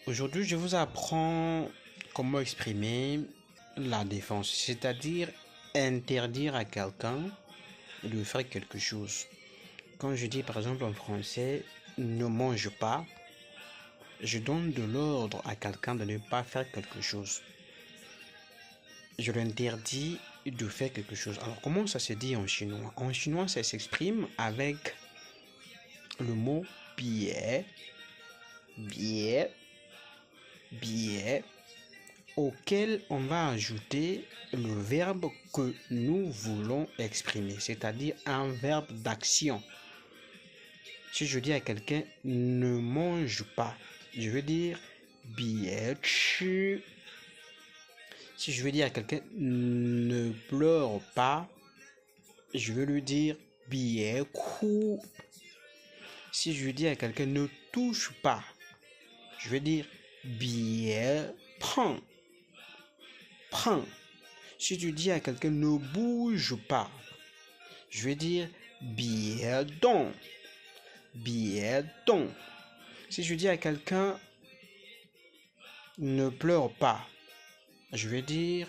Aujourd'hui, je vous apprends comment exprimer la défense, c'est-à-dire interdire à quelqu'un de faire quelque chose. Quand je dis par exemple en français ne mange pas, je donne de l'ordre à quelqu'un de ne pas faire quelque chose. Je l'interdis de faire quelque chose. Alors comment ça se dit en chinois? En chinois, ça s'exprime avec le mot biais, biais, biais, auquel on va ajouter le verbe que nous voulons exprimer, c'est-à-dire un verbe d'action. Si je dis à quelqu'un ne mange pas, je veux dire biais chu. Si je veux dire à quelqu'un ne pleure pas, je veux lui dire biais ku. Si je dis à quelqu'un ne touche pas, je veux dire biais prends. Prends. Si tu dis à quelqu'un ne bouge pas, je vais dire biais donc. Biais donc. Si je dis à quelqu'un ne pleure pas, je vais dire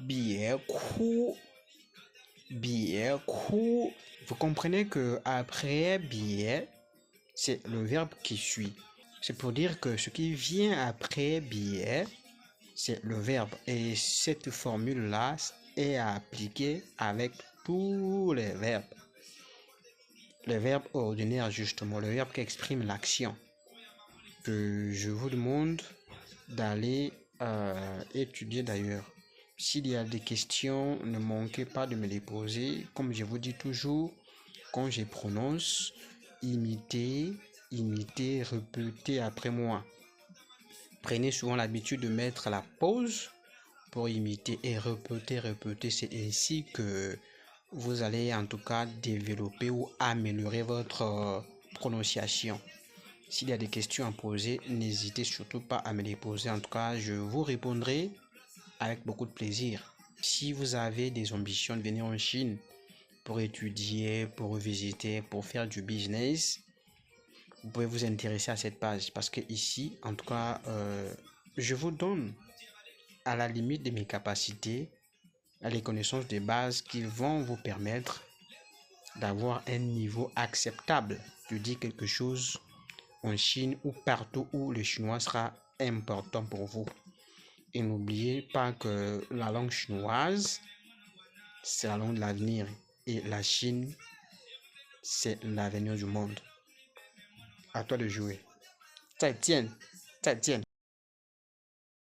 biais ku. Biais ku. Vous comprenez que après biais, c'est le verbe qui suit. C'est pour dire que ce qui vient après biais, c'est le verbe. Et cette formule-là est à appliquer avec tous les verbes. Les verbes ordinaires, justement, le verbe qui exprime l'action. Que je vous demande d'aller étudier d'ailleurs. S'il y a des questions, ne manquez pas de me les poser. Comme je vous dis toujours, quand je prononce, imitez, répétez après moi. Prenez souvent l'habitude de mettre la pause pour imiter et répéter. C'est ainsi que vous allez en tout cas développer ou améliorer votre prononciation. S'il y a des questions à poser, n'hésitez surtout pas à me les poser. En tout cas, je vous répondrai avec beaucoup de plaisir. Si vous avez des ambitions de venir en Chine pour étudier, pour visiter, pour faire du business, vous pouvez vous intéresser à cette page parce que ici, en tout cas, je vous donne à la limite de mes capacités les connaissances de base qui vont vous permettre d'avoir un niveau acceptable de dire quelque chose en Chine ou partout où le chinois sera important pour vous. Et n'oubliez pas que la langue chinoise, c'est la langue de l'avenir et la Chine, c'est l'avenir du monde. À toi de jouer. 再见，再见。